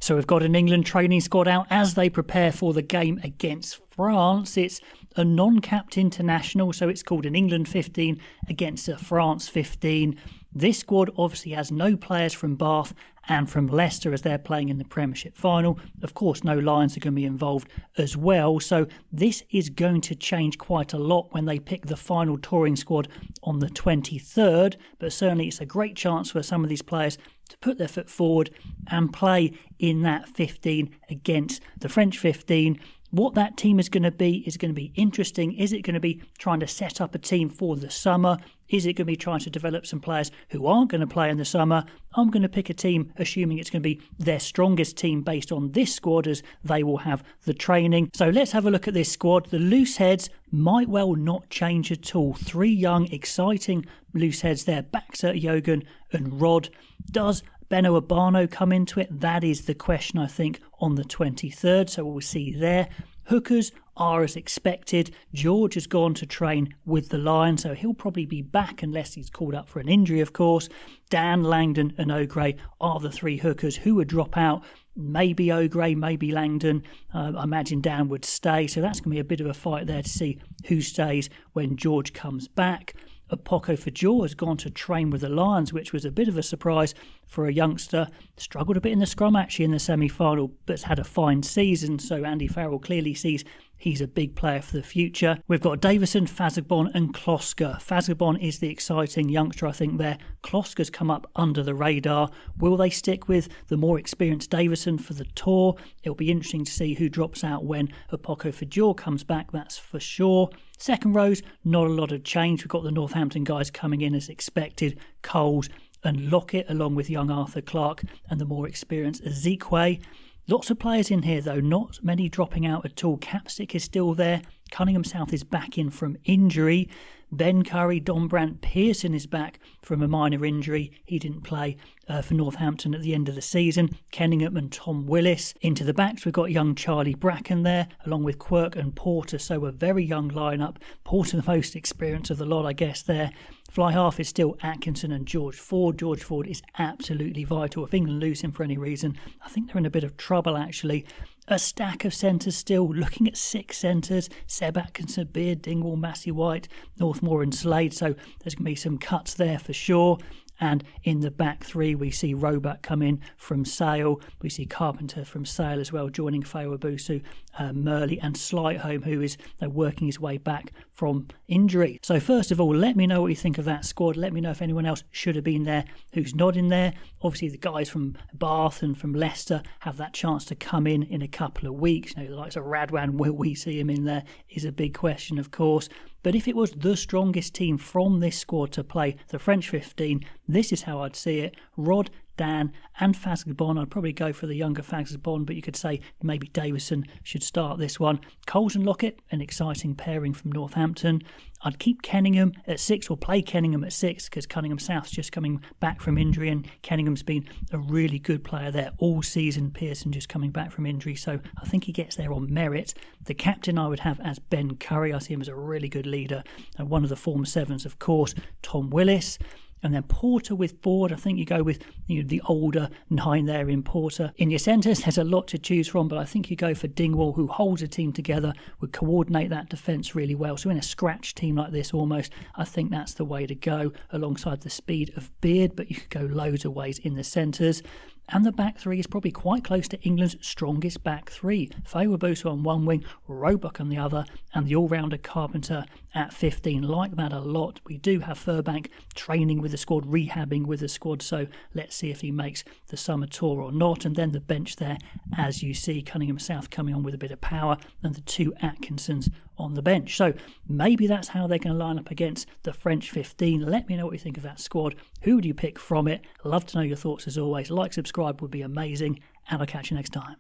So we've got an England training squad out as they prepare for the game against France. It's a non-capped international, so it's called an England 15 against a France 15. This squad obviously has no players from Bath and from Leicester as they're playing in the Premiership final. Of course, no Lions are going to be involved as well. So this is going to change quite a lot when they pick the final touring squad on the 23rd. But certainly it's a great chance for some of these players to put their foot forward and play in that 15 against the French 15. What that team is going to be interesting. Is it going to be trying to set up a team for the summer? Is it going to be trying to develop some players who aren't going to play in the summer? I'm going to pick a team assuming it's going to be their strongest team based on this squad as they will have the training. So let's have a look at this squad. The loose heads might well not change at all. 3 young, exciting loose heads there. Baxter, Yogan and Rod. Does Beno Abano come into it? That is the question, I think, on the 23rd. So we'll see there. Hookers are as expected. George has gone to train with the Lions, so he'll probably be back unless he's called up for an injury, of course. Dan, Langdon and O'Gray are the 3 hookers who would drop out. Maybe O'Gray, maybe Langdon. I imagine Dan would stay, so that's going to be a bit of a fight there to see who stays when George comes back. Apoko Fajor has gone to train with the Lions, which was a bit of a surprise for a youngster. Struggled a bit in the scrum actually in the semi-final, but has had a fine season. So Andy Farrell clearly sees he's a big player for the future. We've got Davison, Fazagbon and Klosker. Fazagbon is the exciting youngster, I think, there. Klosker's come up under the radar. Will they stick with the more experienced Davison for the tour? It'll be interesting to see who drops out when Apoko Fajor comes back, that's for sure. Second rows, not a lot of change. We've got the Northampton guys coming in as expected. Coles and Lockett, along with young Arthur Clark and the more experienced Ezekwe. Lots of players in here, though. Not many dropping out at all. Capstick is still there. Cunningham South is back in from injury. Ben Curry, Don Brandt, Pearson is back from a minor injury. He didn't play for Northampton at the end of the season. Kenningham and Tom Willis. Into the backs, we've got young Charlie Bracken there, along with Quirk and Porter. So a very young lineup. Porter, the most experienced of the lot, I guess, there. Fly half is still Atkinson and George Ford. George Ford is absolutely vital. If England lose him for any reason, I think they're in a bit of trouble, actually. A stack of centres still, looking at 6 centres. Seb Atkinson, Beard, Dingwall, Massey White, Northmore and Slade. So there's going to be some cuts there for sure. And in the back 3, we see Roebuck come in from Sale. We see Carpenter from Sale as well, joining Fawabusu, Murley and Slightholme, who is working his way back from injury. So first of all, let me know what you think of that squad. Let me know if anyone else should have been there who's not in there. Obviously, the guys from Bath and from Leicester have that chance to come in a couple of weeks. You know, the likes of Radwan, will we see him in there, is a big question, of course. But if it was the strongest team from this squad to play the French 15, this is how I'd see it. Rod, Dan and Fazagbon. I'd probably go for the younger Fazagbon, but you could say maybe Davison should start this one. Coles and Lockett, an exciting pairing from Northampton. I'd keep Kenningham at 6, or play Kenningham at 6, because Cunningham South's just coming back from injury and Kenningham's been a really good player there all season. Pearson just coming back from injury, so I think he gets there on merit. The captain I would have as Ben Curry. I see him as a really good leader. And one of the former 7s, of course, Tom Willis. And then Porter with Ford. I think you go with the older 9 there in Porter. In your centres, there's a lot to choose from, but I think you go for Dingwall, who holds a team together, would coordinate that defence really well. So in a scratch team like this almost, I think that's the way to go, alongside the speed of Beard, but you could go loads of ways in the centres. And the back 3 is probably quite close to England's strongest back 3. Fawabusu on one wing, Roebuck on the other, and the all-rounder Carpenter at 15. Like that a lot. We do have Furbank training with the squad, rehabbing with the squad, so let's see if he makes the summer tour or not. And then the bench there, as you see, Cunningham South coming on with a bit of power, and the 2 Atkinsons on the bench. So maybe that's how they're going to line up against the French 15. Let me know what you think of that squad. Who do you pick from it? Love to know your thoughts as always. Like, subscribe would be amazing, and I'll catch you next time.